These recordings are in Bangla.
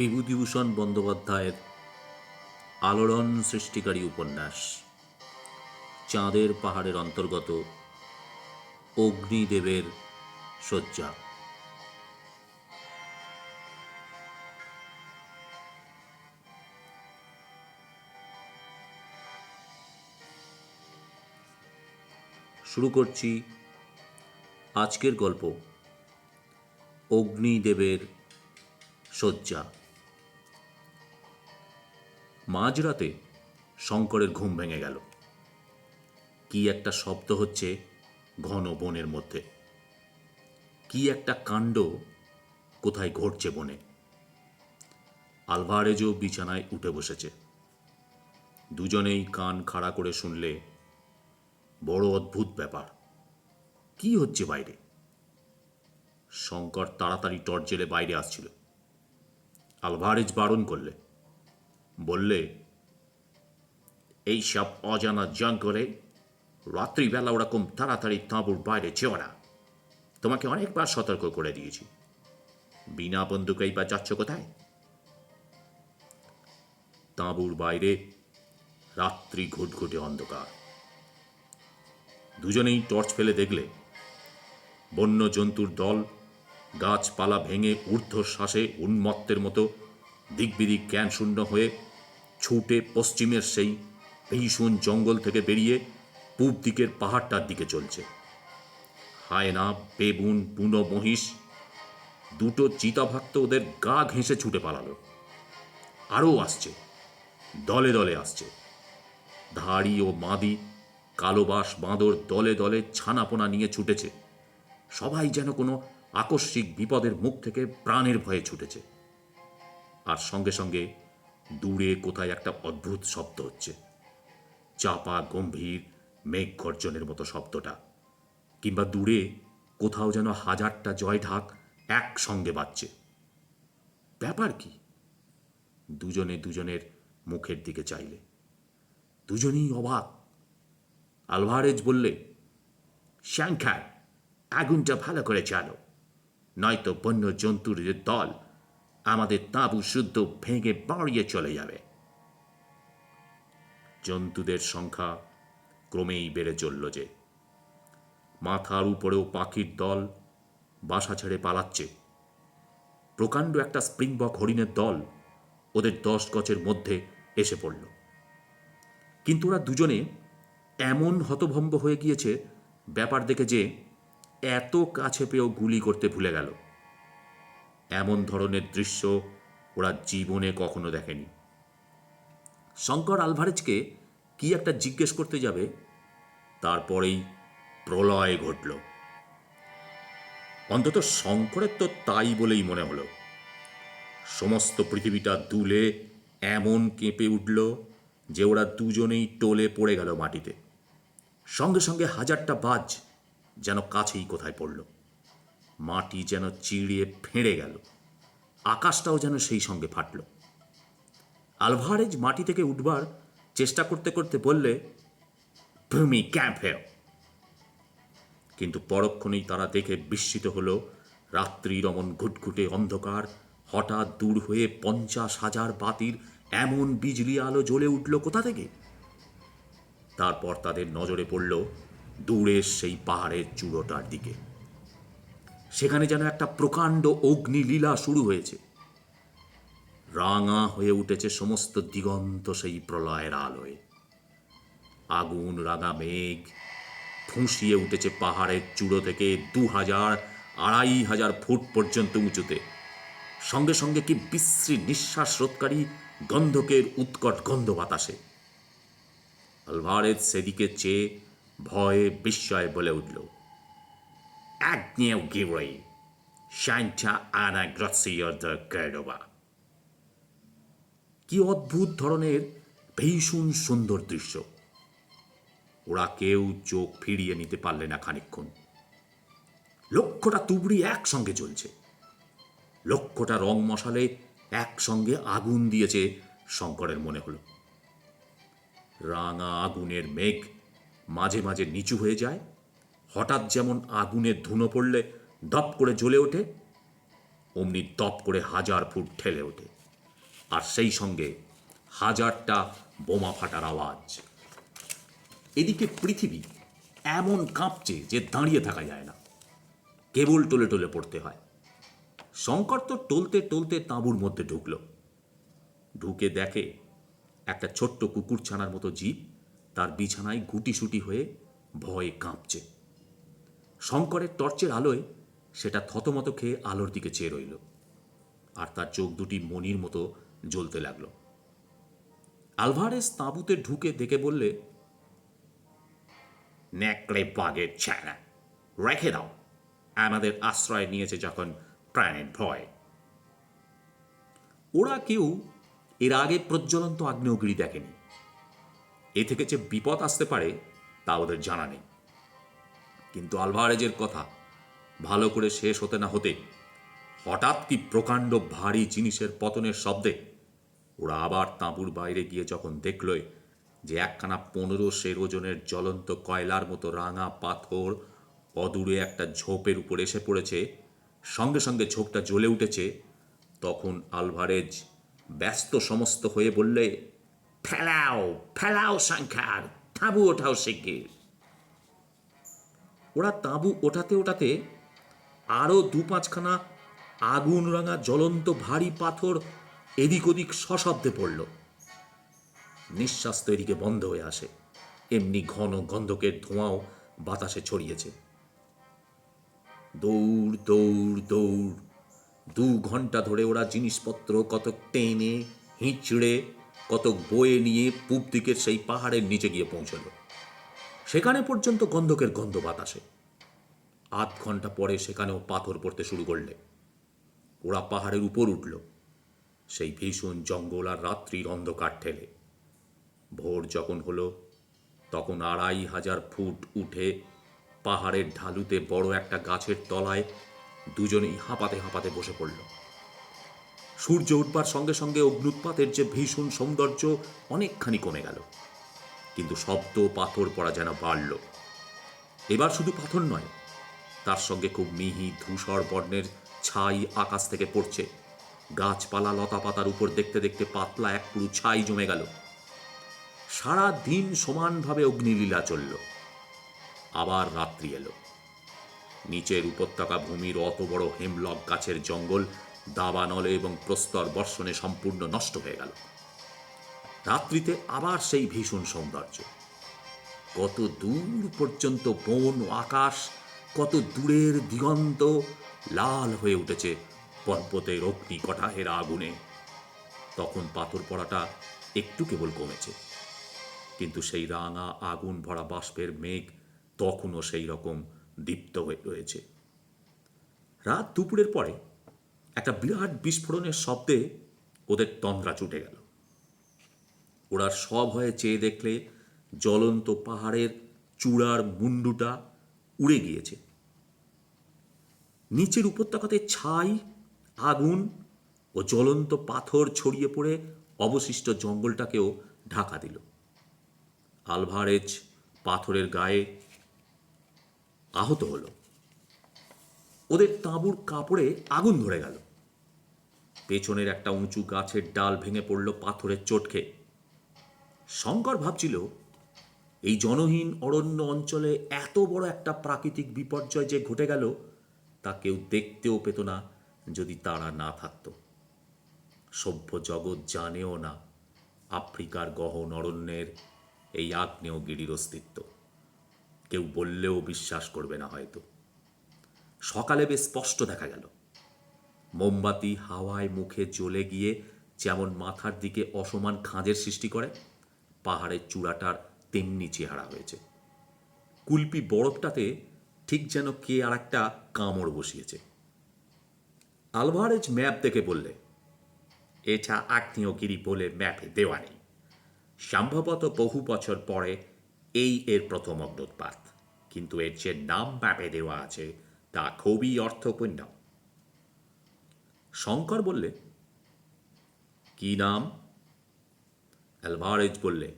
বিভূতিভূষণ বন্দ্যোপাধ্যায়ের আলোড়ন সৃষ্টিকারী উপন্যাস চাঁদের পাহাড়ের অন্তর্গত অগ্নিদেবের শয্যা। শুরু করছি আজকের গল্প অগ্নিদেবের শয্যা। মাঝরাতে শঙ্করের ঘুম ভেঙে গেল। কি একটা শব্দ হচ্ছে ঘন বনের মধ্যে, কি একটা কাণ্ড কোথায় ঘটছে বনে। আলভারেজও বিছানায় উঠে বসেছে। দুজনেই কান খাড়া করে শুনলে বড় অদ্ভুত ব্যাপার। কি হচ্ছে বাইরে? শঙ্কর তাড়াতাড়ি টর্চ জেলে বাইরে আসছিল। আলভারেজ বারণ করলে, বললে, এই সব অজানা জঙ্গলে রাত্রিবেলা ওরকম তাড়াতাড়ি তাঁবুর বাইরে যেও না। তোমাকে অনেকবার সতর্ক করে দিয়েছি। বিনা বন্দুকেই বা যাচ্ছ কোথায়? তাঁবুর বাইরে রাত্রি ঘুটঘুটে অন্ধকার। দুজনেই টর্চ ফেলে দেখলে বন্য জন্তুর দল গাছপালা ভেঙে ঊর্ধ্বশ্বাসে উন্মত্তের মতো দিকবিদিক জ্ঞান শূন্য হয়ে ছুটে পশ্চিমের সেই ভীষণ জঙ্গল থেকে বেরিয়ে পূব দিকের পাহাড়টার দিকে চলছে। হায়না, বেবুন, বুনো মহিষ, দুটো চিতাভাগ তো ওদের গা ঘেঁষে ছুটে পালালো। আরও আসছে, দলে দলে আসছে। ধাড়ি ও মাদি, কালোবাস বাঁদর দলে দলে ছানাপোনা নিয়ে ছুটেছে। সবাই যেন কোনো আকস্মিক বিপদের মুখ থেকে প্রাণের ভয়ে ছুটেছে। আর সঙ্গে সঙ্গে দূরে কোথায় একটা অদ্ভুত শব্দ হচ্ছে, চাপা গম্ভীর মেঘ গর্জনের মতো শব্দটা। কিংবা দূরে কোথাও যেন হাজারটা জয় ঢাক একসঙ্গে বাজছে। ব্যাপার কি? দুজনে দুজনের মুখের দিকে চাইলে। দুজনেই অবাক। আলভারেজ বললে, শঙ্কর, আগুনটা ভালো করে চালো, নয়তো বন্য জন্তুর দল আমাদের তাঁবু শুদ্ধ ভেঙে বাড়িয়ে চলে যাবে। জন্তুদের সংখ্যা ক্রমেই বেড়ে চলল যে। মাথার উপরেও পাখির দল বাসা ছেড়ে পালাচ্ছে। প্রকাণ্ড একটা স্প্রিংবক হরিণের দল ওদের 10 গজের মধ্যে এসে পড়ল। কিন্তু ওরা দুজনে এমন হতভম্ব হয়ে গিয়েছে ব্যাপার দেখে যে এত কাছে পেয়েও গুলি করতে ভুলে গেল। এমন ধরনের দৃশ্য ওরা জীবনে কখনো দেখেনি। শঙ্কর আলভারেজকে কি একটা জিজ্ঞেস করতে যাবে, তারপরেই প্রলয় ঘটল। অন্তত শঙ্করের তো তাই বলেই মনে হলো। সমস্ত পৃথিবীটা দুলে এমন কেঁপে উঠল যে ওরা দুজনেই টলে পড়ে গেল মাটিতে। সঙ্গে সঙ্গে হাজারটা বাজ যেন কাছেই কোথায় পড়ল। মাটি যেন চিড়িয়ে ফেঁড়ে গেল। আকাশটাও যেন সেই সঙ্গে ফাটল। আলভারেজ মাটি থেকে উঠবার চেষ্টা করতে করতে বললে, ভূমি ক্যাম্প হেও। কিন্তু পরক্ষণেই তারা দেখে বিস্মিত হল, রাত্রির অমন ঘুটঘুটে অন্ধকার হঠাৎ দূর হয়ে 50,000 বাতির এমন বিজলি আলো জ্বলে উঠল কোথা থেকে। তারপর তাদের নজরে পড়ল দূরের সেই পাহাড়ের চূড়োটার দিকে। সেখানে যেন একটা প্রকাণ্ড অগ্নিলীলা শুরু হয়েছে। রাঙা হয়ে উঠেছে সমস্ত দিগন্ত সেই প্রলয়ের আলোয়। আগুন রাঙা মেঘ ফুঁসিয়ে উঠেছে পাহাড়ের চূড়ো থেকে 2000-2500 ফুট পর্যন্ত উঁচুতে। সঙ্গে সঙ্গে কি বিশ্রী নিঃশ্বাস রোধকারী গন্ধকের উৎকট গন্ধ বাতাসে। আলভারেজ সেদিকে চেয়ে ভয়ে বিস্ময়ে বলে উঠল, Agnew-Giri, Shanta Ana Grazia de Cordova। কি অদ্ভুত ধরনের ভীষণ সুন্দর দৃশ্য। ওরা কেউ চোখ ফিরিয়ে নিতে পারলে না খানিকক্ষণ। লক্ষটা তুবড়ি একসঙ্গে জ্বলছে। লক্ষটা রং মশালে একসঙ্গে আগুন দিয়েছে শঙ্করের মনে হলো। রাঙা আগুনের মেঘ মাঝে মাঝে নিচু হয়ে যায়, হঠাৎ যেমন আগুনের ধুনো পড়লে দপ করে জ্বলে ওঠে, অমনি দপ করে 1000 ফুট ঠেলে ওঠে। আর সেই সঙ্গে হাজারটা বোমা ফাটার আওয়াজ। এদিকে পৃথিবী এমন কাঁপছে যে দাঁড়িয়ে থাকা যায় না, কেবল টলে টলে পড়তে হয়। শঙ্কর তো টলতে টলতে তাঁবুর মধ্যে ঢুকে দেখে একটা ছোট্ট কুকুরছানার মতো জীব তার বিছানায় গুটিসুটি হয়ে ভয়ে কাঁপছে। শঙ্করের টর্চের আলোয় সেটা থতমত খেয়ে আলোর দিকে চেয়ে রইল, আর তার চোখ দুটি মণির মতো জ্বলতে লাগলো। আলভারেজ তাঁবুতে ঢুকে দেখে বললে, নেকড়ে বাঘের ছানা, রেখে দাও, আমাদের আশ্রয় নিয়েছে যখন প্রাণের ভয়। ওরা কেউ এর আগে প্রজ্বলন্ত আগ্নেয়গিরি দেখেনি। এ থেকে যে বিপদ আসতে পারে তা ওদের জানা নেই। কিন্তু আলভারেজের কথা ভালো করে শেষ হতে না হতে হঠাৎ কি প্রকাণ্ড ভারী জিনিসের পতনের শব্দে ওরা আবার তাঁবুর বাইরে গিয়ে যখন দেখল যে একখানা 1500 ওজনের জ্বলন্ত কয়লার মতো রাঙা পাথর অদূরে একটা ঝোপের উপর এসে পড়েছে, সঙ্গে সঙ্গে ঝোপটা জ্বলে উঠেছে, তখন আলভারেজ ব্যস্ত সমস্ত হয়ে বললে, ফেলাও ফেলাও শঙ্কর, তাঁবু ওঠাও শিগগির। ওরা তাঁবু ওঠাতে ওঠাতে আরও 4-5খানা আগুন রাঙা জ্বলন্ত ভারী পাথর এদিক ওদিক সশব্দে পড়ল। নিঃশ্বাস তো এদিকে বন্ধ হয়ে আসে, এমনি ঘন গন্ধকের ধোঁয়াও বাতাসে ছড়িয়েছে। দৌড় দৌড় দৌড়, 2 ঘন্টা ধরে ওরা জিনিসপত্র কতক টেনে হিঁচড়ে কতক বয়ে নিয়ে পূব দিকের সেই পাহাড়ের নিচে গিয়ে পৌঁছল। সেখানে পর্যন্ত গন্ধকের গন্ধ বাতাসে। 8 ঘন্টা পরে সেখানেও পাথর পড়তে শুরু করলে। ওরা পাহাড়ের উপর উঠল, সেই ভীষণ জঙ্গল আর রাত্রির অন্ধকার ঠেলে। ভোর যখন হলো তখন 2500 ফুট উঠে পাহাড়ের ঢালুতে বড় একটা গাছের তলায় দুজনেই হাঁপাতে হাঁপাতে বসে পড়ল। সূর্য উঠবার সঙ্গে সঙ্গে অগ্নুৎপাতের যে ভীষণ সৌন্দর্য অনেকখানি কমে গেল, কিন্তু শব্দ পাথর পড়া যেন বাড়ল। এবার শুধু পাথর নয়, তার সঙ্গে খুব মিহি ধূসর বর্ণের ছাই আকাশ থেকে পড়ছে। গাছপালা লতা পাতার উপর দেখতে দেখতে পাতলা এক পুরু ছাই জমে গেল। সারা দিন সমানভাবে অগ্নিলীলা চলল। আবার রাত্রি এলো। নিচের উপত্যকা ভূমির অত বড় হেমলক গাছের জঙ্গল দাবানলে এবং প্রস্তর বর্ষণে সম্পূর্ণ নষ্ট হয়ে গেল। রাত্রিতে আবার সেই ভীষণ সৌন্দর্য। কত দূর পর্যন্ত বন ও আকাশ, কত দূরের দিগন্ত লাল হয়ে উঠেছে পর্বতের অগ্নি কটাহের আগুনে। তখন পাথর পড়াটা একটু কেবল কমেছে, কিন্তু সেই রাঙা আগুন ভরা বাষ্পের মেঘ তখনও সেই রকম দীপ্ত হয়ে রয়েছে। রাত দুপুরের পরে একটা বিরাট বিস্ফোরণের শব্দে ওদের তন্দ্রা ছুটে গেল। ওরা সব হয়ে চেয়ে দেখলে জ্বলন্ত পাহাড়ের চূড়ার মুন্ডুটা উড়ে গিয়েছে। নিচের উপত্যকাতে ছাই, আগুন ও জ্বলন্ত পাথর ছড়িয়ে পড়ে অবশিষ্ট জঙ্গলটাকেও ঢাকা দিল। আলভারেজ পাথরের গায়ে আহত হলো। ওদের তাঁবুর কাপড়ে আগুন ধরে গেল। পেছনের একটা উঁচু গাছের ডাল ভেঙে পড়ল পাথরের চোট খেয়ে। শঙ্কর ভাবছিল, এই জনহীন অরণ্য অঞ্চলে এত বড় একটা প্রাকৃতিক বিপর্যয় যে ঘটে গেল তা কেউ দেখতেও পেত না যদি তারা না থাকত। সভ্য জগৎ জানেও না আফ্রিকার গহন অরণ্যের এই আগ্নেয়গিরির অস্তিত্ব। কেউ বললেও বিশ্বাস করবে না হয়তো। সকালে বেশ স্পষ্ট দেখা গেল, মোমবাতি হাওয়ায় মুখে জ্বলে গিয়ে যেমন মাথার দিকে অসমান খাঁজের সৃষ্টি করে, পাহাড়ের চূড়াটার তেমনি চেহারা হয়েছে। কুলপি বরফটাতে ঠিক যেন কে আর একটা কামড় বসিয়েছে। আলভারেজ ম্যাপ দেখে বললে, এটা আগ্নেয়গিরি বলে ম্যাপে দেওয়া নেই। সম্ভবত বহু বছর পরে এই এর প্রথম অগ্নুৎপাত, কিন্তু এর যে নাম ম্যাপে দেওয়া আছে তা খুবই অর্থপূর্ণ। শঙ্কর বললে, কি নাম? আলভারেজ বললে,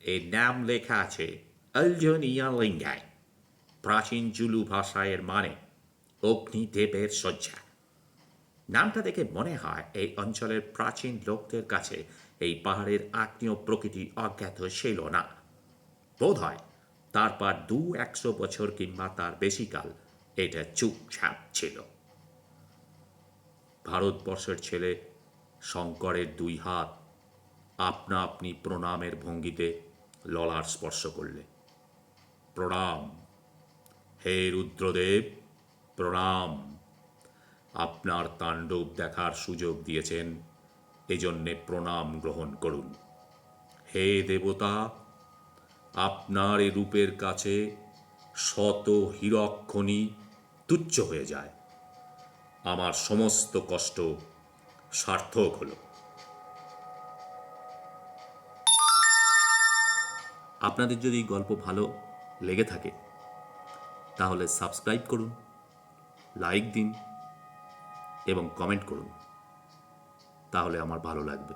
এর নাম লেখা আছে আলজোনিয়া লিঙ্গাই। প্রাচীন জুলু ভাষায় এর মানে অগ্নিদেবের শয্যা। নামটা দেখে মনে হয় এই অঞ্চলের প্রাচীন লোকদের কাছে এই পাহাড়ের আগ্নেয় প্রকৃতি অজ্ঞাত ছিল না। বোধ হয় তারপর 200 বছর কিংবা তার বেশিকাল এটা চুপচাপ ছিল। ভারতবর্ষের ছেলে শঙ্করের 2 হাত আপনা আপনি প্রণামের ভঙ্গিতে ললাট স্পর্শ করলে। প্রণাম, হে রুদ্রদেব, প্রণাম। আপনার তাণ্ডব দেখার সুযোগ দিয়েছেন, এজন্যে প্রণাম গ্রহণ করুন। হে দেবতা, আপনার এ রূপের কাছে শত হীরকখনি তুচ্ছ হয়ে যায়। আমার সমস্ত কষ্ট সার্থক হলো। আপনাদের যদি গল্প ভালো লেগে থাকে তাহলে সাবস্ক্রাইব করুন, লাইক দিন এবং কমেন্ট করুন, তাহলে আমার ভালো লাগবে।